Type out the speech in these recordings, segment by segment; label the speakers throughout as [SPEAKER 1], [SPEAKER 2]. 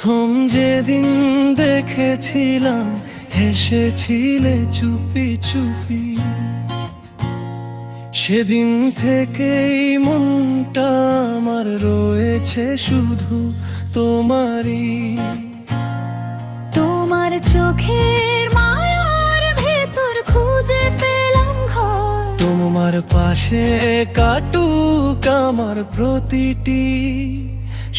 [SPEAKER 1] প্রথম যেদিন দেখেছিলাম হেসেছিলে চুপি চুপি, সেদিন থেকেই মনটা আমার রয়েছে শুধু তোমারই।
[SPEAKER 2] তোমার চোখের মায়ার ভেতর খুঁজে পেলাম ঘর।
[SPEAKER 1] তোমার পাশে কাটুক আমার প্রতিটি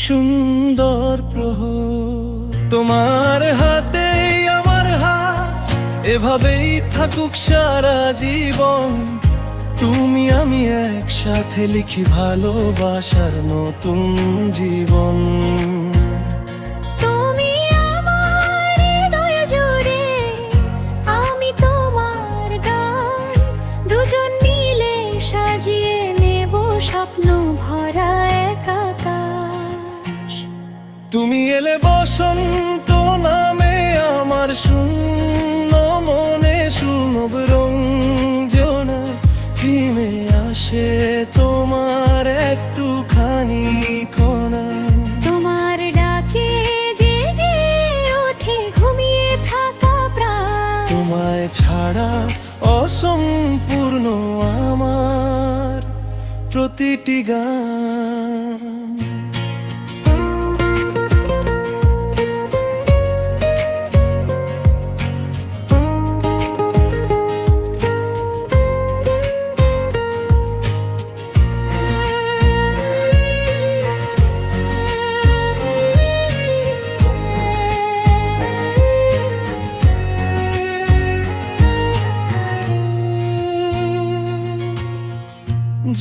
[SPEAKER 1] সুন্দর প্রহর। তোমার হাতেই আমার হাত, এভাবেই থাকুক সারা জীবন। তুমি আমি একসাথে লিখি ভালোবাসার নতুন জীবন।
[SPEAKER 2] তুমি আমার হৃদয় জুড়ে, আমি তোমার গান। দুজন মিলে সাজিয়ে নেব স্বপ্ন ভরা এক আকাশ।
[SPEAKER 1] তুমি এলে বসন্ত নামে আমার শূন্য মনে শুনব রঞ্জনা। থিমে আসে তোমার একটুখানি কোনা।
[SPEAKER 2] তোমার ডাকে জেগে ওঠে ঘুমিয়ে থাকা প্রাণ।
[SPEAKER 1] তোমায় ছাড়া অসম্পূর্ণ আমার প্রতিটি গান।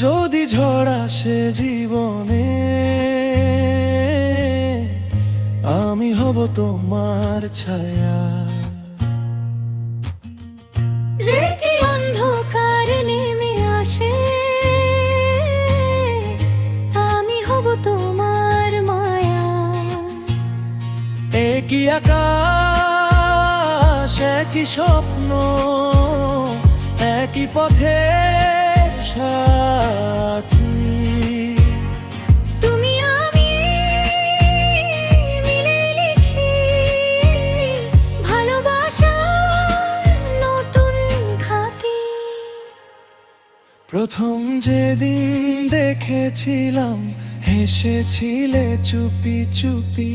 [SPEAKER 1] যদি ঝড় আসে জীবনে, আমি হব তোমার ছায়া।
[SPEAKER 2] যেতে অন্ধকার নেমে আসে, আমি হব তোমার মায়া।
[SPEAKER 1] একই আকাশ, একই স্বপ্ন, একই পথে সাথী।
[SPEAKER 2] তুমি আমি মিলে লিখি ভালোবাসার নতুন খাতি।
[SPEAKER 1] প্রথম যেদিন দেখেছিলাম হেসেছিলে চুপি চুপি,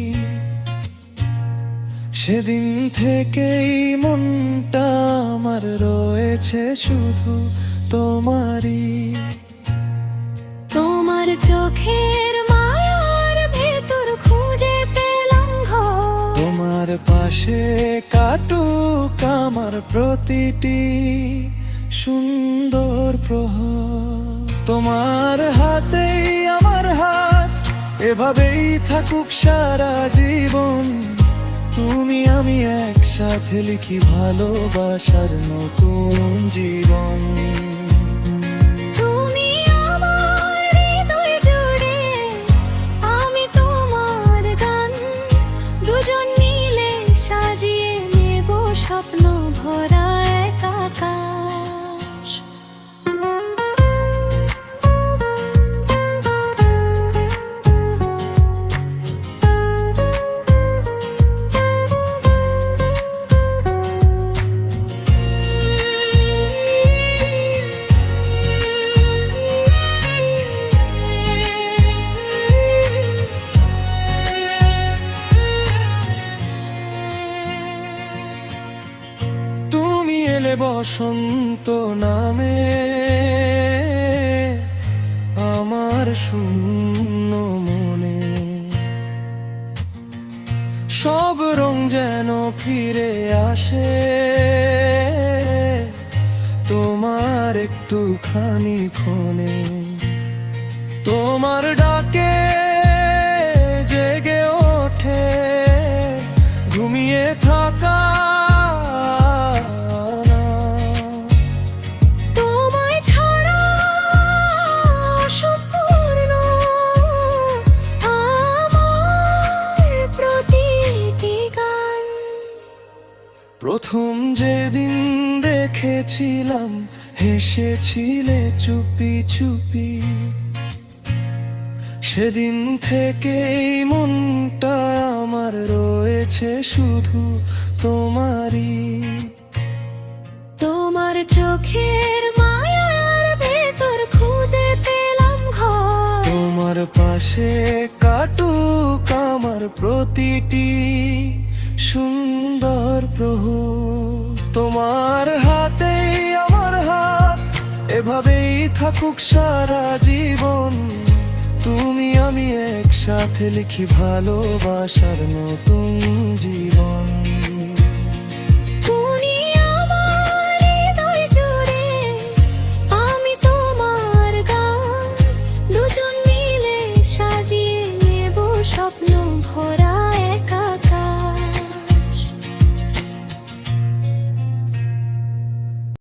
[SPEAKER 1] সেদিন থেকেই মনটা আমার রয়েছে শুধু তোমারই।
[SPEAKER 2] তোমার চোখের মায়ার ভেতর খুঁজে পেলাম ঘর।
[SPEAKER 1] তোমার পাশে কাটুক আমার প্রতিটি সুন্দর প্রহর। তোমার হাতেই আমার হাত, এভাবেই থাকুক সারা জীবন। তুমি আমি একসাথে লিখি ভালোবাসার নতুন জীবন।
[SPEAKER 2] তুমি আমার হৃদয় জুড়ে, আমি তোমার গান। দুজন মিলে সাজিয়ে নেব স্বপ্ন ভরা এক আকাশ।
[SPEAKER 1] তুমি এলে বসন্ত নামে আমার শূন্য মনে। সব রং যেন ফিরে আসে তোমার একটুখানি ক্ষণে। তোমার ডাকে জেগে ওঠে ঘুমিয়ে থাকা।
[SPEAKER 2] তোমায় ছাড়া অসম্পূর্ণ আমার প্রতিটি গান।
[SPEAKER 1] প্রথম যেদিন দেখেছিলাম হেসেছিলে চুপি চুপি, সেদিন থেকেই মনটা আমার আমার রয়েছে শুধু তোমারই।
[SPEAKER 2] তোমার চোখের মায়ার ভেতর খুঁজে পেলাম ঘর।
[SPEAKER 1] তোমার পাশে কাটুক আমার প্রতিটি সুন্দর প্রহর। তোমার হাতেই আমার হাত, এভাবেই থাকুক সারা জীবন। তুমি আমি একসাথে লিখি ভালোবাসার নতুন জীবন।